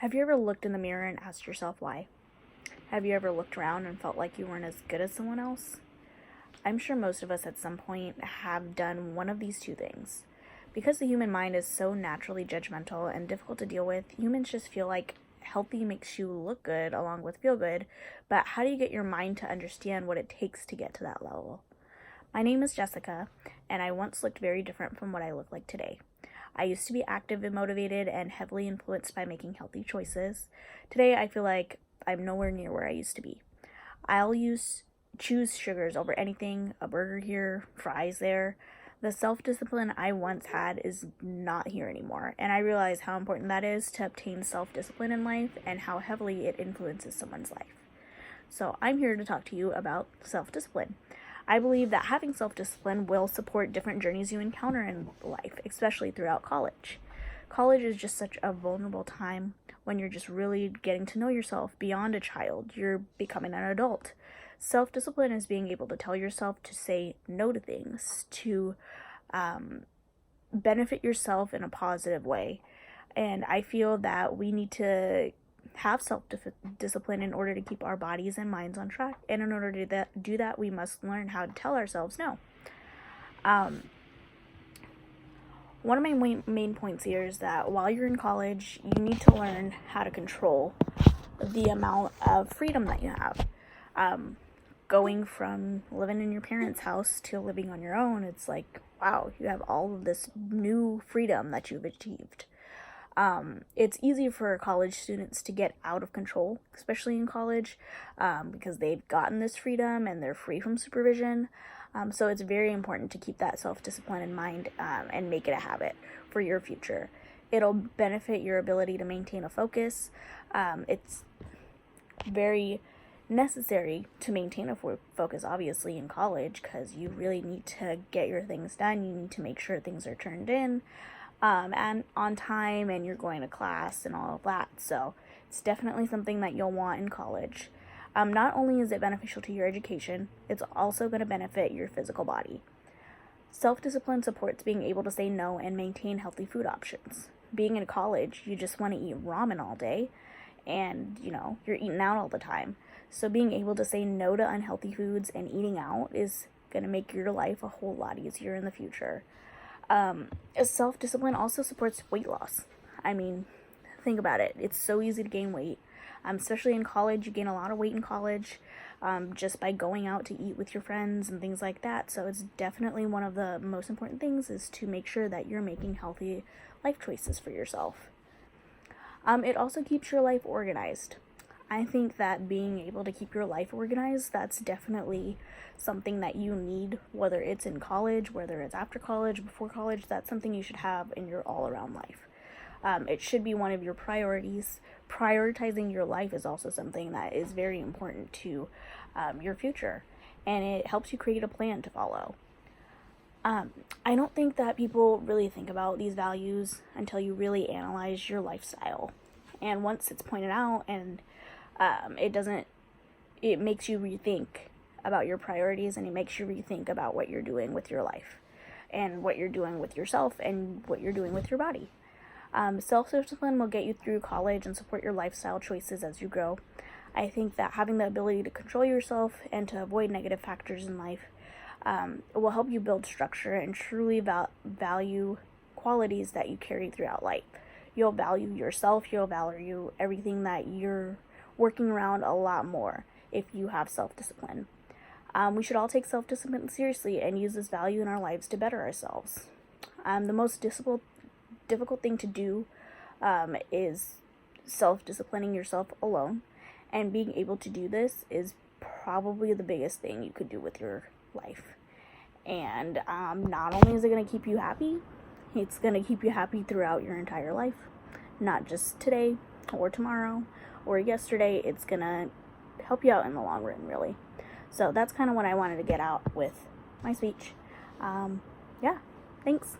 Have you ever looked in the mirror and asked yourself why? Have you ever looked around and felt like you weren't as good as someone else? I'm sure most of us at some point have done one of these two things. Because the human mind is so naturally judgmental and difficult to deal with, humans just feel like healthy makes you look good along with feel good, but how do you get your mind to understand what it takes to get to that level? My name is Jessica, and I once looked very different from what I look like today. I used to be active and motivated and heavily influenced by making healthy choices. Today, I feel like I'm nowhere near where I used to be. I'll choose sugars over anything, a burger here, fries there. The self-discipline I once had is not here anymore, and I realize how important that is to obtain self-discipline in life and how heavily it influences someone's life. So I'm here to talk to you about self-discipline. I believe that having self-discipline will support different journeys you encounter in life, especially throughout college. College is just such a vulnerable time when you're just really getting to know yourself beyond a child. You're becoming an adult. Self-discipline is being able to tell yourself to say no to things, to benefit yourself in a positive way. And I feel that we need to have self-discipline in order to keep our bodies and minds on track. And in order to do that, we must learn how to tell ourselves no. One of my main points here is that while you're in college, you need to learn how to control the amount of freedom that you have. Going from living in your parents' house to living on your own, it's like, wow, you have all of this new freedom that you've achieved. It's easy for college students to get out of control, especially in college, because they've gotten this freedom and they're free from supervision. So it's very important to keep that self-discipline in mind and make it a habit for your future. It'll benefit your ability to maintain a focus. It's very necessary to maintain a focus, obviously, in college, because you really need to get your things done. You need to make sure things are turned in and on time, and you're going to class and all of that. So it's definitely something that you'll want in college. Not only is it beneficial to your education, it's also going to benefit your physical body. Self-discipline supports being able to say no and maintain healthy food options. Being in college, you just want to eat ramen all day, and you're eating out all the time. So being able to say no to unhealthy foods and eating out is going to make your life a whole lot easier in the future. Self-discipline also supports weight loss. I mean, think about it. It's so easy to gain weight. Especially in college, you gain a lot of weight in college just by going out to eat with your friends and things like that. So it's definitely one of the most important things is to make sure that you're making healthy life choices for yourself. It also keeps your life organized. I think that being able to keep your life organized, that's definitely something that you need, whether it's in college, whether it's after college, before college. That's something you should have in your all-around life. It should be one of your priorities. Prioritizing your life is also something that is very important to your future, and it helps you create a plan to follow. I don't think that people really think about these values until you really analyze your lifestyle. And once it's pointed out and it makes you rethink about your priorities, and it makes you rethink about what you're doing with your life and what you're doing with yourself and what you're doing with your body. Self-discipline will get you through college and support your lifestyle choices as you grow. I think that having the ability to control yourself and to avoid negative factors in life will help you build structure and truly value qualities that you carry throughout life. You'll value yourself, you'll value everything that you're working around a lot more if you have self-discipline. We should all take self-discipline seriously and use this value in our lives to better ourselves. The most difficult thing to do is self-disciplining yourself alone, and being able to do this is probably the biggest thing you could do with your life. And not only is it going to keep you happy, it's going to keep you happy throughout your entire life, not just today or tomorrow or yesterday. It's going to help you out in the long run, really. So that's kind of what I wanted to get out with my speech. Yeah, thanks.